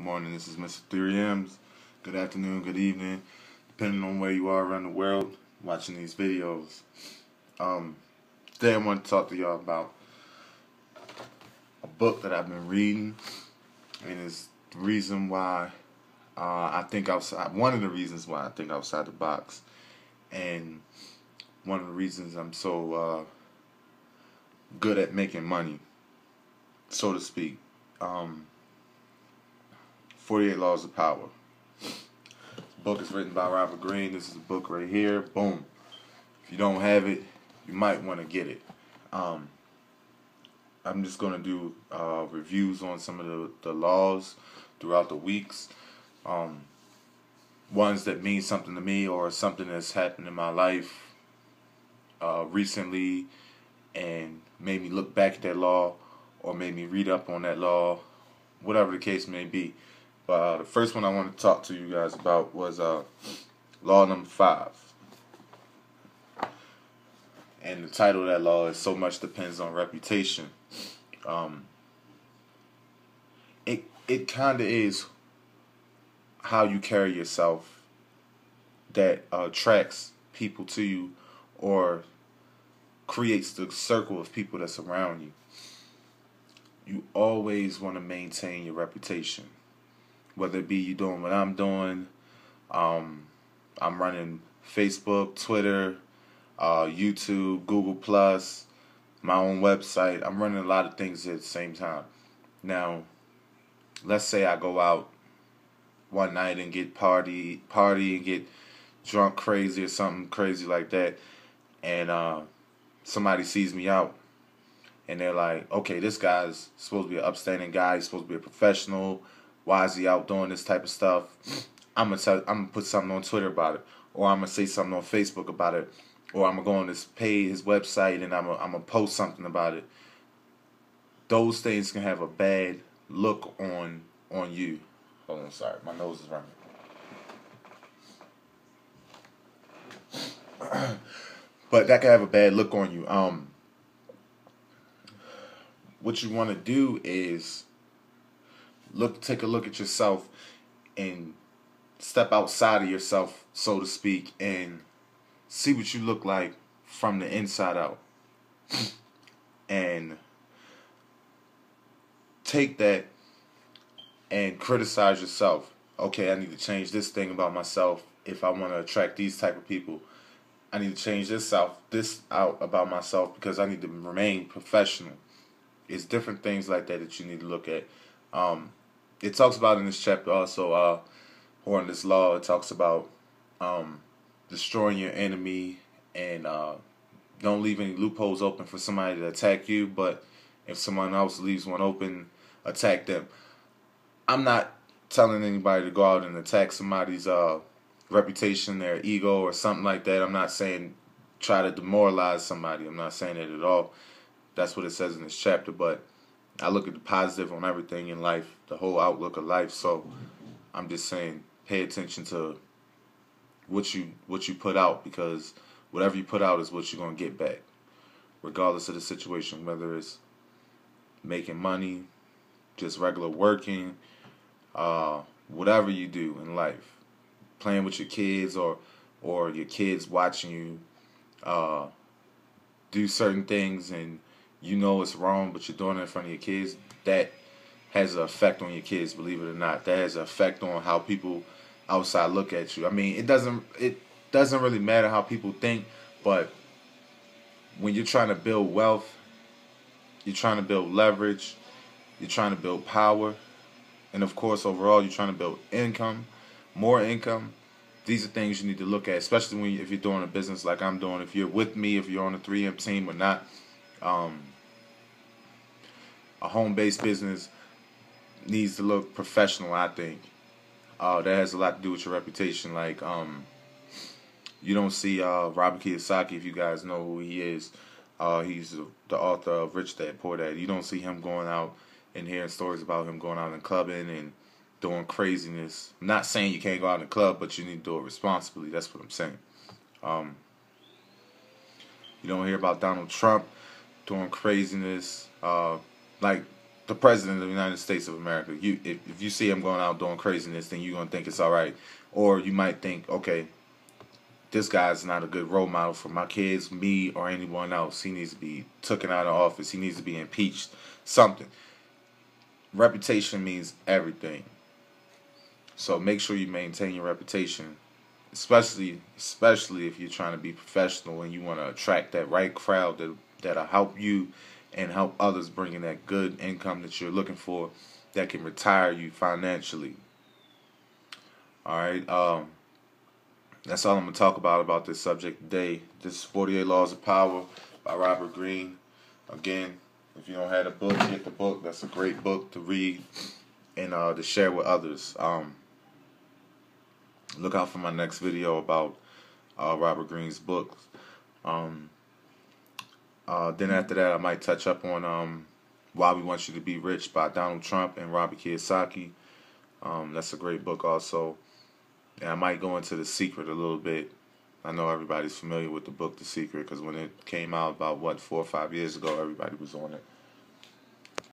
morning. This is Mr.3MS. Good afternoon, good evening, depending on where you are around the world watching these videos. Today I want to talk to y'all about a book that I've been reading, and it's the reason why I think outside. One of the reasons why I think outside the box, and one of the reasons I'm so good at making money, so to speak. 48 Laws of Power. This book is written by Robert Greene. This is a book right here. Boom. If you don't have it, you might want to get it. I'm just going to do reviews on some of the laws throughout the weeks. Ones that mean something to me or something that's happened in my life recently and made me look back at that law or made me read up on that law, whatever the case may be. But the first one I want to talk to you guys about was law number 5. And the title of that law is So Much Depends on Reputation. It kind of is how you carry yourself that attracts people to you or creates the circle of people that surround you. You always want to maintain your reputation. Whether it be you doing what I'm doing, I'm running Facebook, Twitter, YouTube, Google+, my own website. I'm running a lot of things at the same time. Now, let's say I go out one night and get party and get drunk crazy or something crazy like that, and somebody sees me out, and they're like, okay, this guy's supposed to be an upstanding guy, he's supposed to be a professional. Why is he out doing this type of stuff? I'm gonna put something on Twitter about it, or I'm gonna say something on Facebook about it, or I'm gonna go on his page, his website, and I'm gonna post something about it. Those things can have a bad look on you. Hold on, sorry, my nose is running. But that can have a bad look on you. What you want to do is take a look at yourself and step outside of yourself, so to speak, and see what you look like from the inside out. And take that and criticize yourself. Okay, I need to change this thing about myself if I want to attract these type of people. I need to change this out about myself because I need to remain professional. It's different things like that you need to look at. It talks about in this chapter also, or in this law, it talks about destroying your enemy and don't leave any loopholes open for somebody to attack you, but if someone else leaves one open, attack them. I'm not telling anybody to go out and attack somebody's reputation, their ego, or something like that. I'm not saying try to demoralize somebody. I'm not saying that at all. That's what it says in this chapter, but I look at the positive on everything in life, the whole outlook of life. So I'm just saying, pay attention to what you put out, because whatever you put out is what you're gonna get back, regardless of the situation. Whether it's making money, just regular working, whatever you do in life, playing with your kids or your kids watching you do certain things and you know it's wrong, but you're doing it in front of your kids, that has an effect on your kids, believe it or not. That has an effect on how people outside look at you. I mean, it doesn't really matter how people think, but when you're trying to build wealth, you're trying to build leverage, you're trying to build power, and of course, overall, you're trying to build income, more income. These are things you need to look at, especially if you're doing a business like I'm doing. If you're with me, if you're on the 3M team or not. A home-based business needs to look professional, I think. That has a lot to do with your reputation. Like, you don't see Robert Kiyosaki, if you guys know who he is. He's the author of Rich Dad, Poor Dad. You don't see him going out and hearing stories about him going out and clubbing and doing craziness. I'm not saying you can't go out in the club, but you need to do it responsibly. That's what I'm saying. You don't hear about Donald Trump doing craziness. Like, the president of the United States of America. If you see him going out doing craziness, then you're gonna think it's all right, or you might think, okay, this guy's not a good role model for my kids, me, or anyone else. He needs to be taken out of office. He needs to be impeached. Something. Reputation means everything. So make sure you maintain your reputation, especially if you're trying to be professional and you want to attract that right crowd that'll help you and help others, bring in that good income that you're looking for, that can retire you financially. All right. That's all I'm going to talk about this subject today. This is 48 Laws of Power by Robert Greene. Again, if you don't have the book, get the book. That's a great book to read and to share with others. Look out for my next video about Robert Greene's book. Then after that, I might touch up on Why We Want You to Be Rich by Donald Trump and Robert Kiyosaki. That's a great book also. And I might go into The Secret a little bit. I know everybody's familiar with the book The Secret because when it came out about, 4 or 5 years ago, everybody was on it.